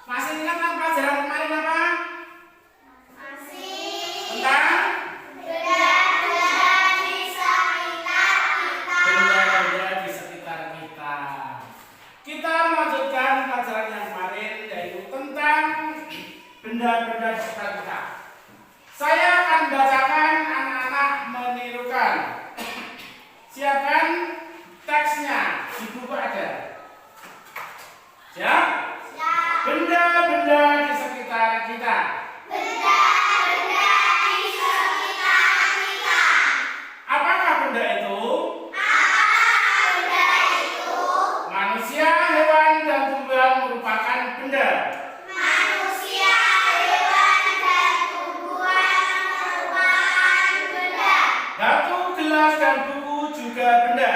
Masih ingat kan pelajaran kemarin apa? Masih. Tentang Benda-benda di sekitar kita. benda-benda di sekitar kita. Kita melanjutkan pelajaran yang kemarin, yaitu tentang benda-benda di sekitar kita. Saya akan bacakan, anak-anak menirukan. Siapkan teksnya, di buku ada. Siap? Siap. Benda-benda di sekitar kita. Benda-benda di sekitar kita. Apakah benda itu? Apakah benda itu? Manusia, hewan, dan tumbuhan merupakan benda. Manusia, hewan, dan tumbuhan merupakan benda. Batu, gelas, dan buku juga benda.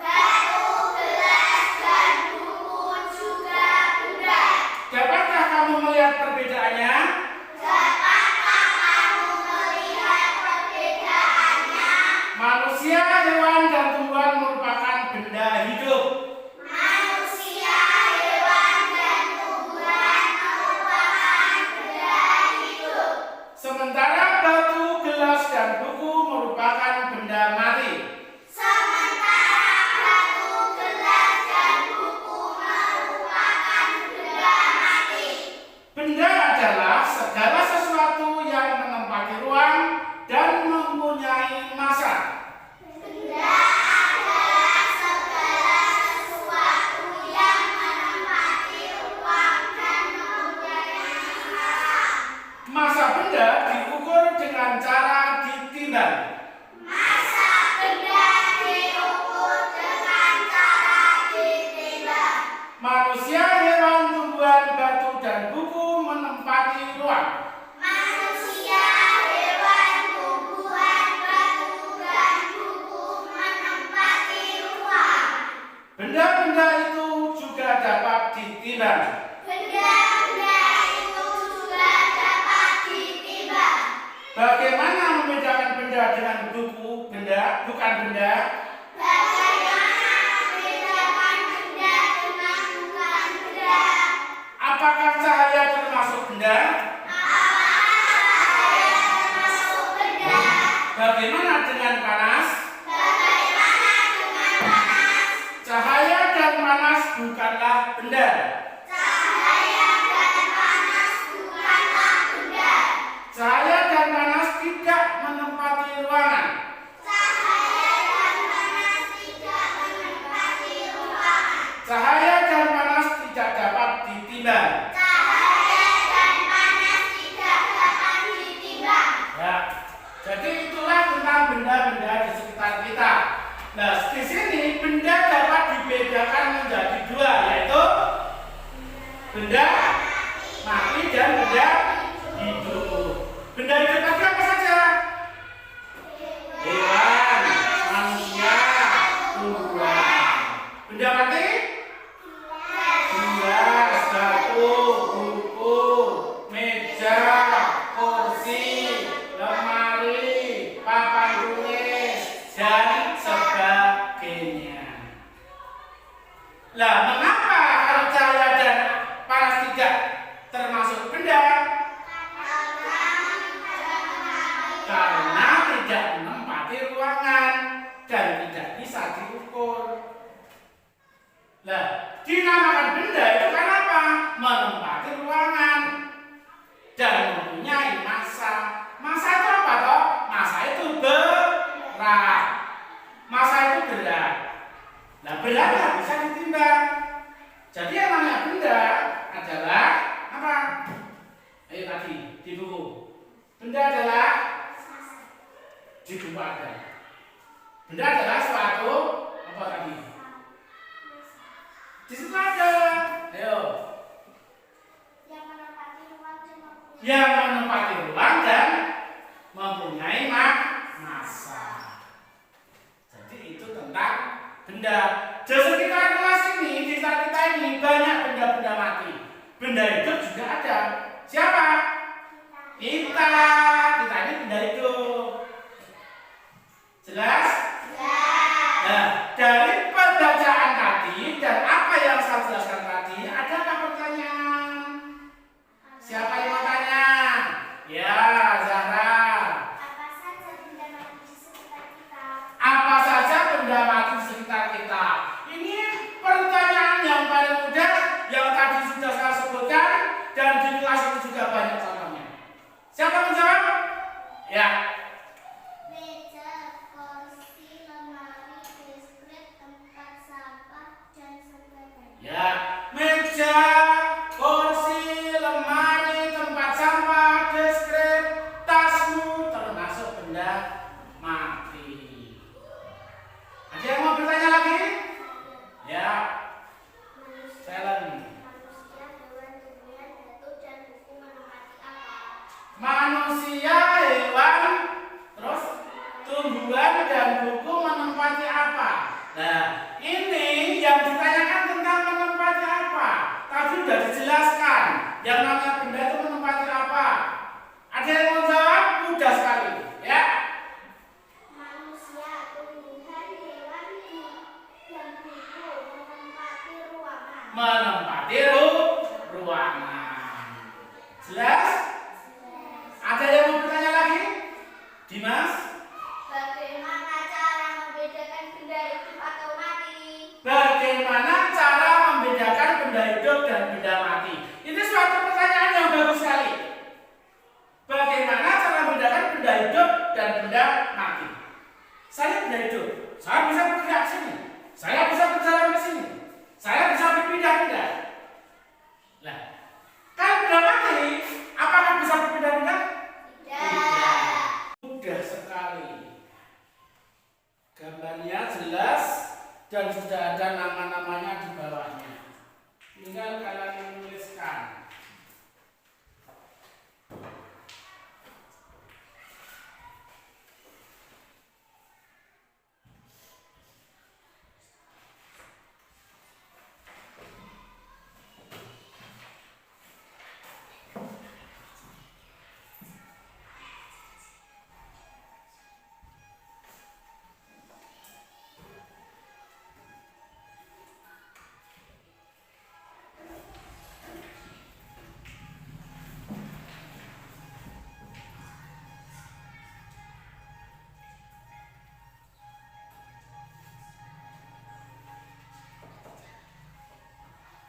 Batu, gelas, dan buku juga benda. Dapatkah kamu melihat perbedaannya? Dapatkah kamu melihat perbedaannya? Manusia, hewan, dan tumbuhan merupakan benda hidup. Manusia, hewan, dan tumbuhan merupakan benda hidup. Sementara batu, gelas, dan buku merupakan benda mati. Sementara batu, gelas, dan buku merupakan benda mati. Benda adalah segala sesuatu yang menempati ruang dan mempunyai massa. Benda adalah segala sesuatu yang menempati ruang dan mempunyai massa. Massa benda diukur dengan cara ditimbang. Massa benda diukur dengan cara ditimbang. Manusia, hewan, tumbuhan, batu, dan buku menempati ruang. Manusia, hewan, tumbuhan, batu, dan buku menempati ruang. Benda-benda itu juga dapat ditimbang. Benda-benda itu juga dapat ditimbang. Bagaimana membedakan benda dengan buku benda bukan benda? Bagaimana membedakan benda dengan bukan benda? Apakah cahaya termasuk benda? Apakah cahaya termasuk benda? Bagaimana dengan panas? Bagaimana dengan panas? Cahaya dan panas bukanlah benda. Cahaya dan panas bukanlah benda. Cahaya dan panas tidak menempati ruangan. Cahaya dan panas tidak menempati ruangan. Cahaya dan panas tidak dapat ditimbang. Cahaya dan panas tidak dapat ditimbang. Ya, jadi itulah tentang benda-benda di sekitar kita. Nah, di sini benda dapat dibedakan menjadi dua, yaitu benda mati dan benda hidup. Benda hidup tadi apa saja? Hewan, manusia, tumbuhan. Benda mati? Gelas, batu, buku, meja, kursi, lemari, papan tulis, dan sebagainya. Lah, mengapa kalau cahaya dan panas tidak termasuk benda? Karena tidak menempati ruangan dan tidak bisa diukur. Lah, dinamakan benda itu kan apa? Menempati ruangan dan mempunyai massa. Massa itu apa toh? Massa itu berat. Massa itu berat. Nah, berat nggak bisa ditimbang. Jadi yang namanya benda adalah apa? Ayo tadi di buku. Benda adalah di buku ada. Benda adalah suatu apa tadi? Di situ ada. Ayo. Yang menempati ruang dan mempunyai Yang menempati ruang dan mempunyai massa. Jadi itu tentang benda. Di sekitar kelas ini, di sekitar kita ini banyak benda-benda mati. Benda hidup juga ada. Siapa? Kita. Kita ini benda hidup. Jelas? Jelas. Nah, dari pembacaan tadi dan apa yang saya jelaskan tadi, adakah pertanyaan? Siapa menjawab? Ya. Meja, kursi, lemari, deskrip, tempat sampah, dan sebagainya. Ya, meja, kursi, lemari, tempat sampah, deskrip, tasmu termasuk benda mati. Ada yang mau bertanya lagi? Ya. Silent. Manusia, hewan, tumbuhan, batu, dan buku menempati apa? Manusia, hewan, terus tumbuhan dan buku menempati apa? Nah, ini yang ditanyakan tentang menempati apa. Tadi sudah dijelaskan. Yang namanya benda itu menempati apa? Ada yang mau jawab? Mudah sekali, ya. Manusia, tumbuhan, hewan, dan buku menempati ruangan. Menempati ruangan. Jelas? Ada yang mau bertanya lagi? Dimas? Bagaimana cara membedakan benda hidup atau mati? Bagaimana cara membedakan benda hidup dan benda mati? Ini suatu pertanyaan yang bagus sekali. Bagaimana cara membedakan benda hidup dan benda mati? Saya benda hidup. Saya bisa bergerak ke sini. Saya bisa berjalan ke sini. Saya bisa berpindah-pindah. Nah, kalau benda mati, apakah bisa berpindah-pindah? Tidak. Mudah sekali. Gambarnya jelas dan sudah ada nama-namanya di bawahnya. Tinggal kalian menuliskan.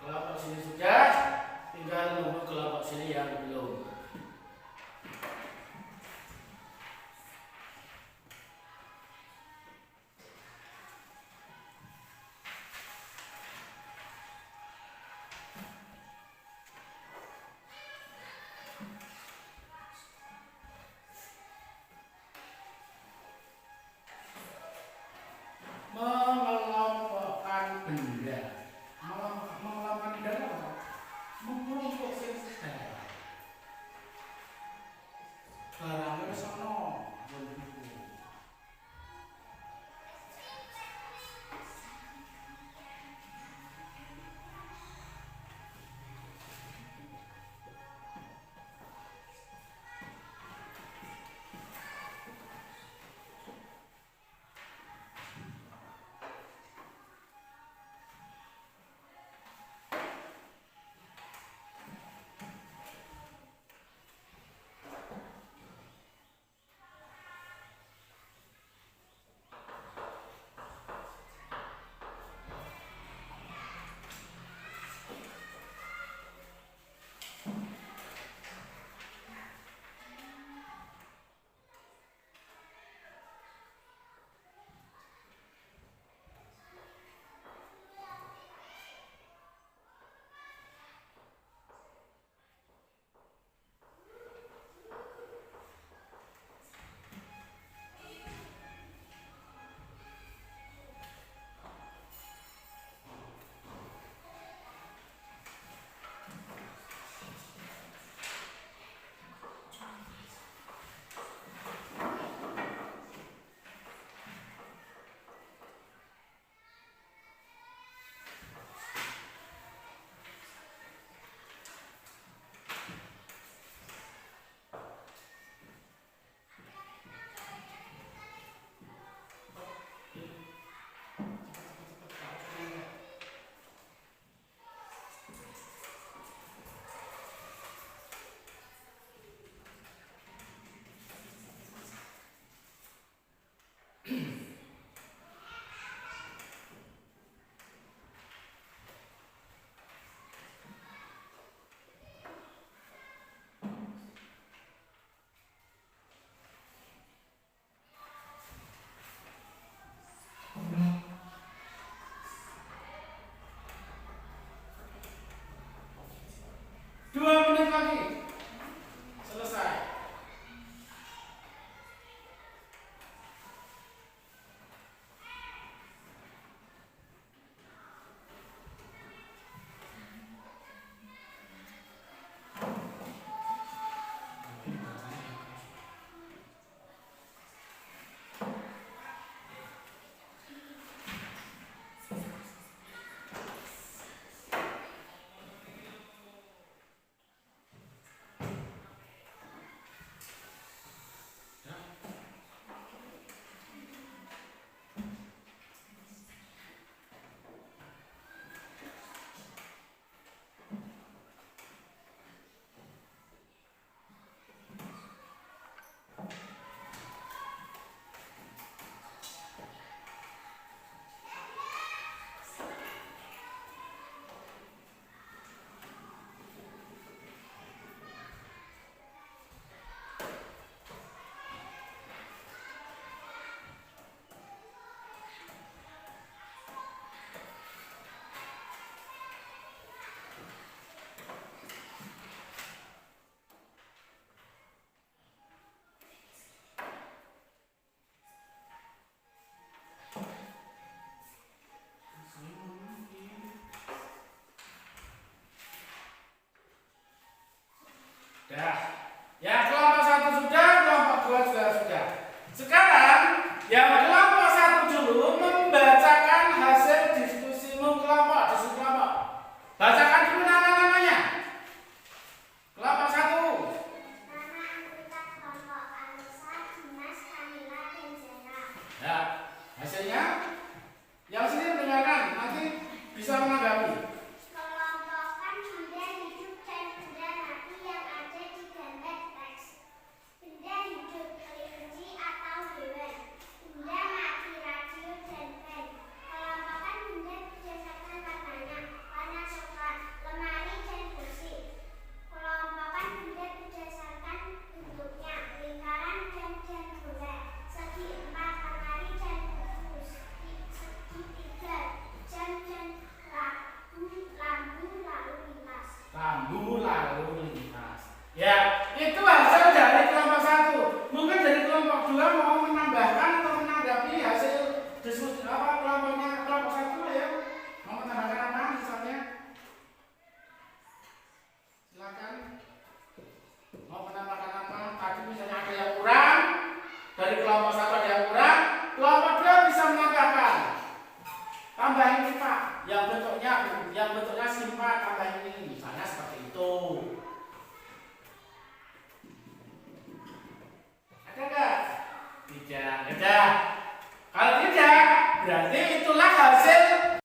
Kelompok sini sudah, tinggal nunggu kelompok sini yang belum. Mengelompokkan benda. Mengelompokkan benda apa? Mengelompok sensor. Dah. Ya, kelompok 1 sudah, kelompok 2 juga sudah. Sekarang yang kelompok 1 dulu membacakan hasil diskusimu kelompok. Bacakan dulu nama-namanya. Kelompok 1. Nama anggota kelompok Anissa, Dimas, Kamila, dan Zena. Ya, hasilnya yang sini mendengarkan, nanti bisa menanggapi. Kelompokkan benda hidup dan benda mati yang ada di gambar teks. Benda hidup kelinci atau hewan. Benda mati radio dan pen. Kelompokkan benda berdasarkan warnanya. Warna coklat, lemari dan kursi. Kelompokkan benda berdasarkan bentuknya. Lingkaran dan bola. Segi 4, lemari dan buku. Segi 3, jam dan lampu lalu lintas. Rambu lalu lintas. Ya, itu hasil dari kelompok 1. Mungkin dari kelompok 2 mau menambahkan atau menanggapi hasil diskusi kelompoknya